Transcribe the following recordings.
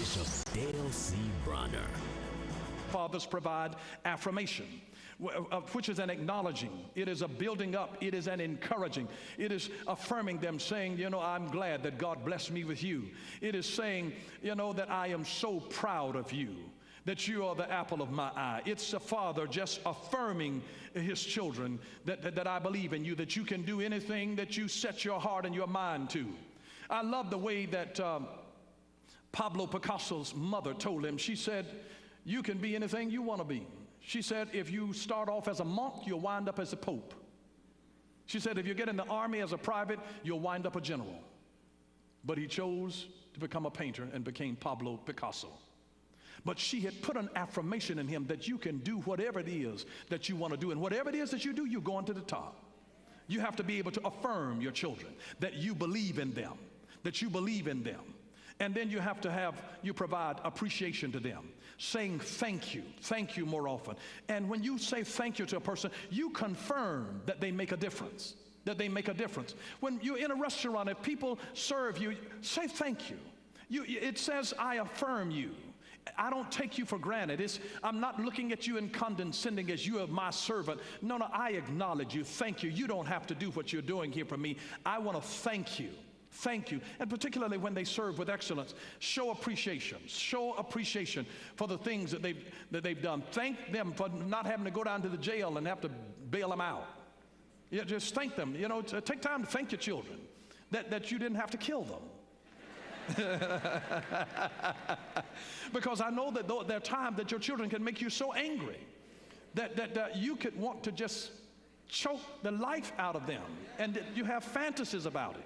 Bishop Dale C. Bronner. Fathers provide affirmation, which is an acknowledging. It is a building up. It is an encouraging. It is affirming them, saying, you know, I'm glad that God blessed me with you. It is saying, you know, that I am so proud of you, that you are the apple of my eye. It's a father just affirming his children that I believe in you, that you can do anything that you set your heart and your mind to. I love the way that Pablo Picasso's mother told him. She said, you can be anything you want to be. She said, if you start off as a monk, you'll wind up as a pope. She said, if you get in the army as a private, you'll wind up a general. But he chose to become a painter and became Pablo Picasso. But she had put an affirmation in him that you can do whatever it is that you want to do. And whatever it is that you do, you're going to the top. You have to be able to affirm your children that you believe in them, that you believe in them. And then you provide appreciation to them, saying thank you more often. And when you say thank you to a person, you confirm that they make a difference, When you're in a restaurant, if people serve you, say thank you. It says, I affirm you. I don't take you for granted. I'm not looking at you and condescending as you are my servant. No, I acknowledge you. Thank you. You don't have to do what you're doing here for me. I want to thank you. Thank you. And particularly when they serve with excellence, show appreciation for the things that they've done. Thank them for not having to go down to the jail and have to bail them out. Yeah, just thank them. You know, take time to thank your children that you didn't have to kill them. Because I know that there are times that your children can make you so angry that you could want to just choke the life out of them, and that you have fantasies about it.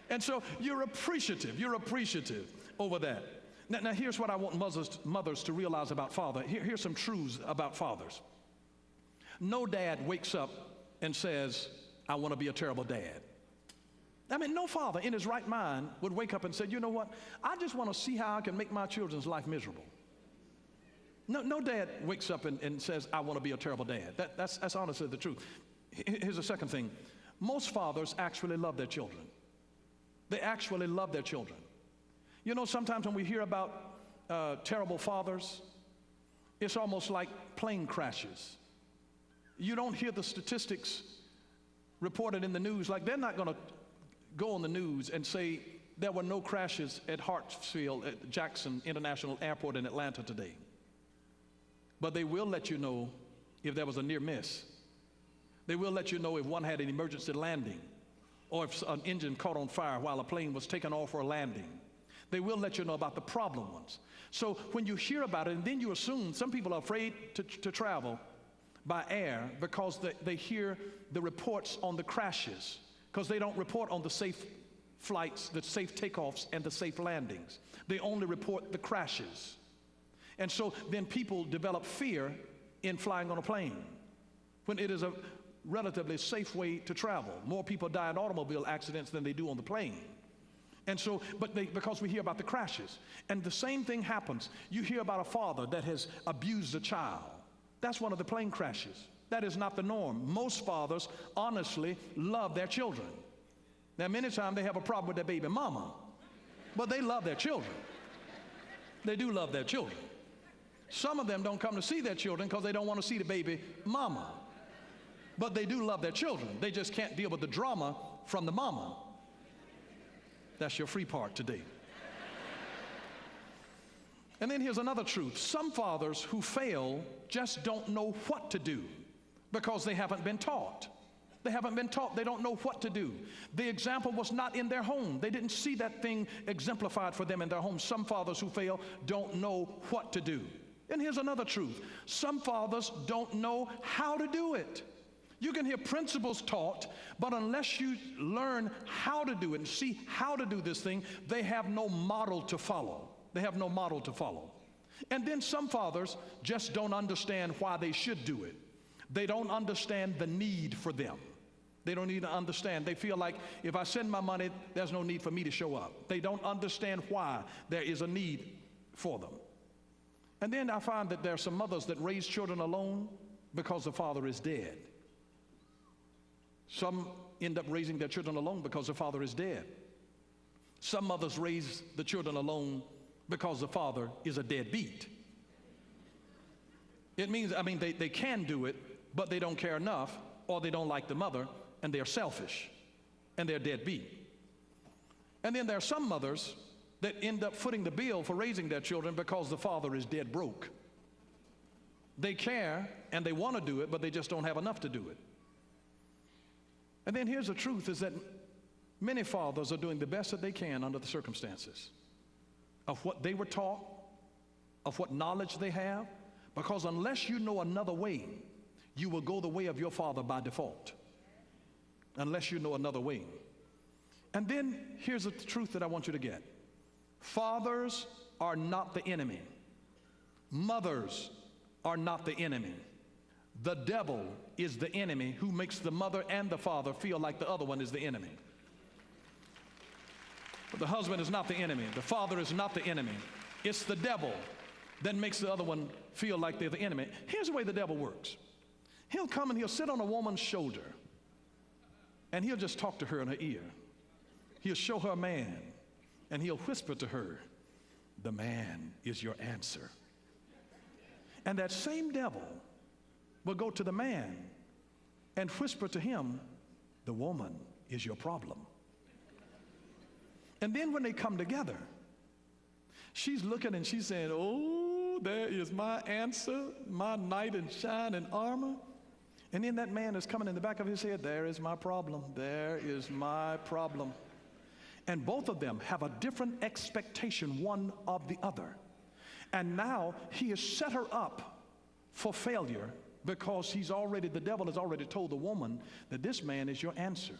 And so you're appreciative over that. Now here's what I want mothers to realize about father. Here's some truths about fathers. No dad wakes up and says, I want to be a terrible dad. I mean, no father in his right mind would wake up and say, you know what, I just want to see how I can make my children's life miserable. No dad wakes up and says, I want to be a terrible dad. That's honestly the truth. Here's the second thing. Most fathers actually love their children. They actually love their children. You know, sometimes when we hear about terrible fathers, it's almost like plane crashes. You don't hear the statistics reported in the news. Like, they're not going to go on the news and say there were no crashes at Hartsfield at Jackson International Airport in Atlanta today. But they will let you know if there was a near miss. They will let you know if one had an emergency landing, or if an engine caught on fire while a plane was taking off for a landing. They will let you know about the problem ones. So when you hear about it, and then you assume, some people are afraid to travel by air because they hear the reports on the crashes, because they don't report on the safe flights, the safe takeoffs, and the safe landings. They only report the crashes. And so then people develop fear in flying on a plane, when it is a relatively safe way to travel. More people die in automobile accidents than they do on the plane. And so, because we hear about the crashes. And the same thing happens. You hear about a father that has abused a child. That's one of the plane crashes. That is not the norm. Most fathers honestly love their children. Now, many times they have a problem with their baby mama, but they love their children. They do love their children. Some of them don't come to see their children because they don't want to see the baby mama. But they do love their children. They just can't deal with the drama from the mama. That's your free part today. And then here's another truth. Some fathers who fail just don't know what to do because they haven't been taught. They haven't been taught. They don't know what to do. The example was not in their home. They didn't see that thing exemplified for them in their home. Some fathers who fail don't know what to do. And here's another truth. Some fathers don't know how to do it. You can hear principles taught, but unless you learn how to do it and see how to do this thing, they have no model to follow. They have no model to follow. And then some fathers just don't understand why they should do it. They don't understand the need for them. They don't need to understand. They feel like if I send my money, there's no need for me to show up. They don't understand why there is a need for them. And then I find that there are some mothers that raise children alone because the father is dead. Some end up raising their children alone because the father is dead. Some mothers raise the children alone because the father is a deadbeat. It means, they can do it, but they don't care enough, or they don't like the mother, and they're selfish, and they're deadbeat. And then there are some mothers that end up footing the bill for raising their children because the father is dead broke. They care and they want to do it, but they just don't have enough to do it. And then here's the truth, is that many fathers are doing the best that they can under the circumstances of what they were taught, of what knowledge they have, because unless you know another way, you will go the way of your father by default, unless you know another way. And then here's the truth that I want you to get. Fathers are not the enemy. Mothers are not the enemy. The devil is the enemy who makes the mother and the father feel like the other one is the enemy. But the husband is not the enemy. The father is not the enemy. It's the devil that makes the other one feel like they're the enemy. Here's the way the devil works. He'll come and he'll sit on a woman's shoulder and he'll just talk to her in her ear. He'll show her a man and he'll whisper to her, "The man is your answer." And that same devil will go to the man and whisper to him, "The woman is your problem." And then when they come together, she's looking and she's saying, "Oh, there is my answer, my knight in shining armor." And then that man is coming in the back of his head, "There is my problem, there is my problem." And both of them have a different expectation one of the other. And now he has set her up for failure because the devil has already told the woman that this man is your answer.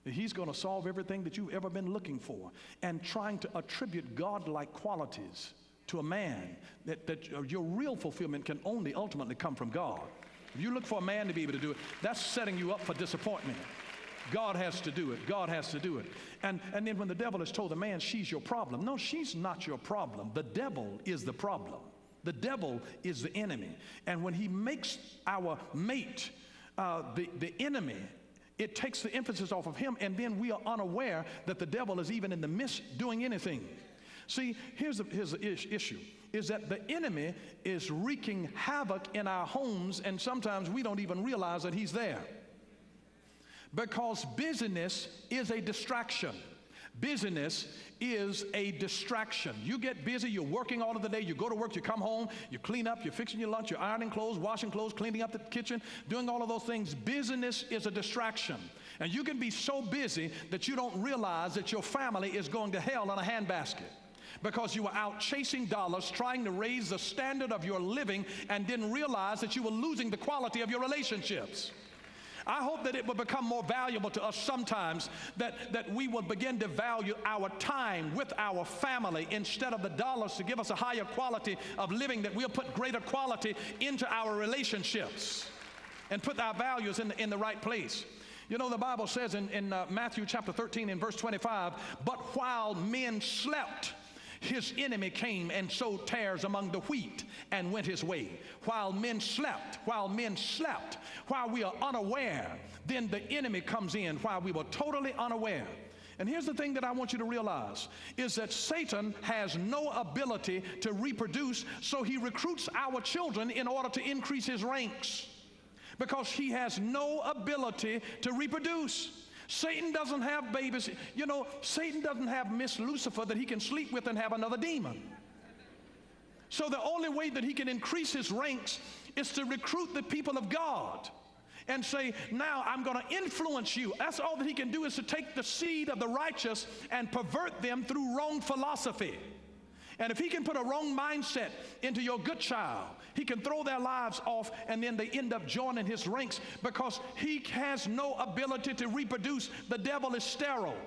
That he's going to solve everything that you've ever been looking for, and trying to attribute God-like qualities to a man, that your real fulfillment can only ultimately come from God. If you look for a man to be able to do it, that's setting you up for disappointment. God has to do it. God has to do it. And then when the devil has told the man, "She's your problem." No, she's not your problem. The devil is the problem. The devil is the enemy. And when he makes our mate the enemy, it takes the emphasis off of him, and then we are unaware that the devil is even in the midst doing anything. See, here's the issue, is that the enemy is wreaking havoc in our homes, and sometimes we don't even realize that he's there. Because busyness is a distraction. Busyness is a distraction. You get busy, you're working all of the day, you go to work, you come home, you clean up, you're fixing your lunch, you're ironing clothes, washing clothes, cleaning up the kitchen, doing all of those things. Busyness is a distraction. And you can be so busy that you don't realize that your family is going to hell in a handbasket, because you were out chasing dollars, trying to raise the standard of your living, and didn't realize that you were losing the quality of your relationships. I hope that it will become more valuable to us sometimes, that we will begin to value our time with our family instead of the dollars to give us a higher quality of living, that we'll put greater quality into our relationships and put our values in the right place. You know, the Bible says in Matthew chapter 13 and verse 25, "But while men slept, his enemy came and sowed tares among the wheat and went his way." While men slept, while we are unaware, then the enemy comes in while we were totally unaware. And here's the thing that I want you to realize, is that Satan has no ability to reproduce, so he recruits our children in order to increase his ranks, because he has no ability to reproduce. Satan doesn't have babies. You know, Satan doesn't have Miss Lucifer that he can sleep with and have another demon. So the only way that he can increase his ranks is to recruit the people of God and say, "Now I'm going to influence you." That's all that he can do, is to take the seed of the righteous and pervert them through wrong philosophy. And if he can put a wrong mindset into your good child, he can throw their lives off, and then they end up joining his ranks, because he has no ability to reproduce. The devil is sterile,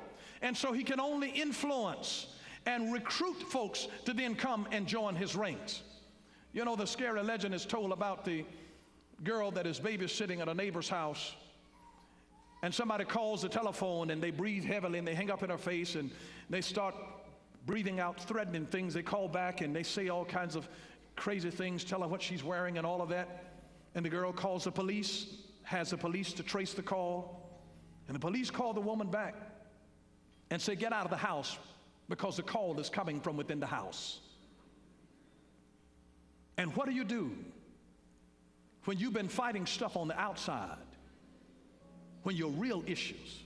and so he can only influence and recruit folks to then come and join his ranks. You know, the scary legend is told about the girl that is babysitting at a neighbor's house, and somebody calls the telephone and they breathe heavily and they hang up in her face and they start breathing out threatening things. They call back and they say all kinds of crazy things, tell her what she's wearing and all of that. And the girl calls the police, has the police to trace the call, and the police call the woman back and say, "Get out of the house. because the call is coming from within the house. And what do you do when you've been fighting stuff on the outside, when your real issues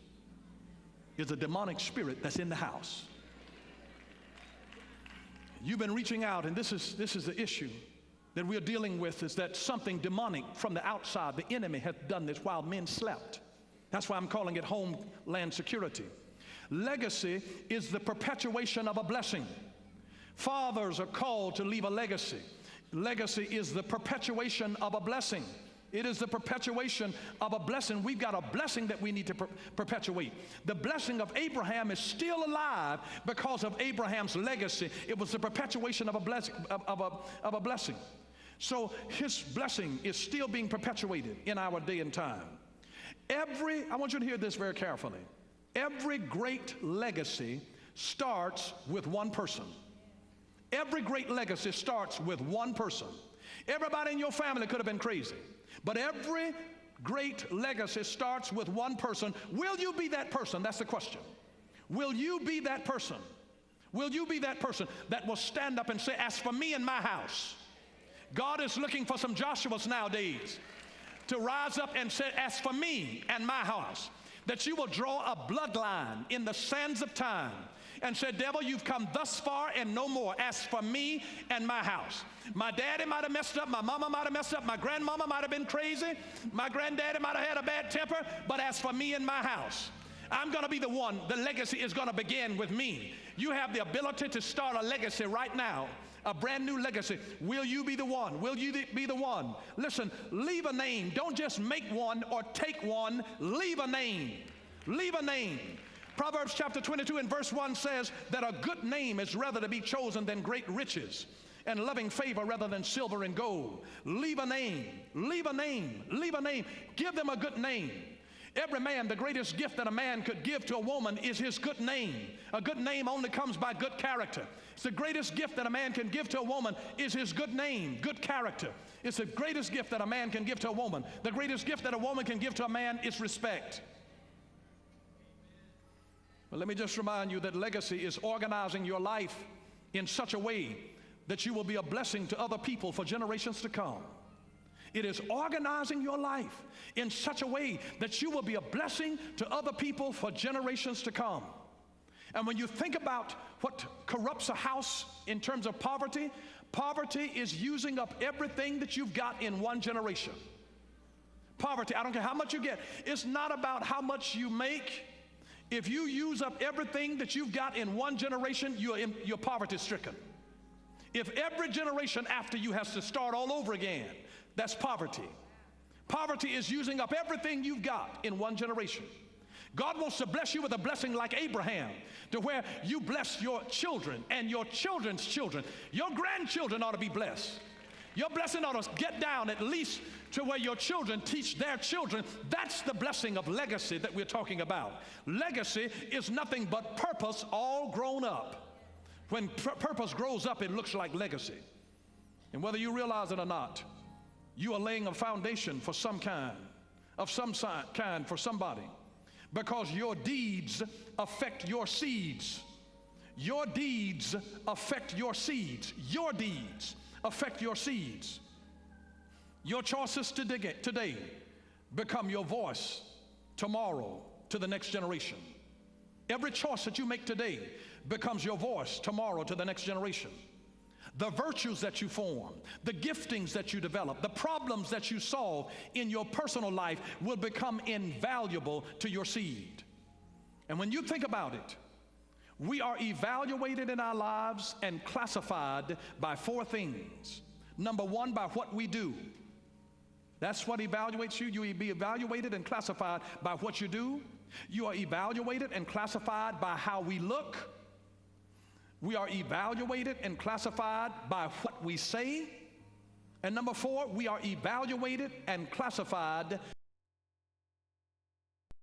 is a demonic spirit that's in the house? You've been reaching out, and this is the issue that we're dealing with, is that something demonic from the outside, the enemy has done this while men slept. That's why I'm calling it homeland security. Legacy is the perpetuation of a blessing. Fathers are called to leave a legacy. Legacy is the perpetuation of a blessing. It is the perpetuation of a blessing. We've got a blessing that we need to perpetuate. The blessing of Abraham is still alive because of Abraham's legacy. It was the perpetuation of a blessing. Of a blessing. So his blessing is still being perpetuated in our day and time. I want you to hear this very carefully. Every great legacy starts with one person. Every great legacy starts with one person. Everybody in your family could have been crazy, but every great legacy starts with one person. Will you be that person? That's the question. Will you be that person? Will you be that person that will stand up and say, as for me and my house? God is looking for some Joshuas nowadays to rise up and say, as for me and my house, that you will draw a bloodline in the sands of time and say, devil, you've come thus far and no more. As for me and my house. My daddy might have messed up, my mama might have messed up, my grandmama might have been crazy, my granddaddy might have had a bad temper, but as for me and my house, I'm going to be the one. The legacy is going to begin with me. You have the ability to start a legacy right now, a brand new legacy. Will you be the one? Will you be the one? Listen, leave a name. Don't just make one or take one. Leave a name. Leave a name. Proverbs chapter 22 and verse 1 says that a good name is rather to be chosen than great riches, and loving favor rather than silver and gold. Leave a name. Leave a name. Leave a name. Give them a good name. Every man, the greatest gift that a man could give to a woman is his good name. A good name only comes by good character. It's the greatest gift that a man can give to a woman is his good name, good character. It's the greatest gift that a man can give to a woman. The greatest gift that a woman can give to a man is respect. But let me just remind you that legacy is organizing your life in such a way that you will be a blessing to other people for generations to come. It is organizing your life in such a way that you will be a blessing to other people for generations to come. And when you think about what corrupts a house in terms of poverty, poverty is using up everything that you've got in one generation. Poverty, I don't care how much you get. It's not about how much you make. If you use up everything that you've got in one generation, you're poverty stricken. If every generation after you has to start all over again, that's poverty. Poverty is using up everything you've got in one generation. God wants to bless you with a blessing like Abraham, to where you bless your children and your children's children. Your grandchildren ought to be blessed. Your blessing ought to get down at least to where your children teach their children. That's the blessing of legacy that we're talking about. Legacy is nothing but purpose all grown up. When purpose grows up, it looks like legacy. And whether you realize it or not, you are laying a foundation for some kind for somebody, because your deeds affect your seeds. Your deeds affect your seeds. Your deeds affect your seeds. Your choices today become your voice tomorrow to the next generation. Every choice that you make today becomes your voice tomorrow to the next generation. The virtues that you form, the giftings that you develop, the problems that you solve in your personal life will become invaluable to your seed. And when you think about it, we are evaluated in our lives and classified by four things. Number one, by what we do. That's what evaluates you. You will be evaluated and classified by what you do. You are evaluated and classified by how we look. We are evaluated and classified by what we say. And number four, we are evaluated and classified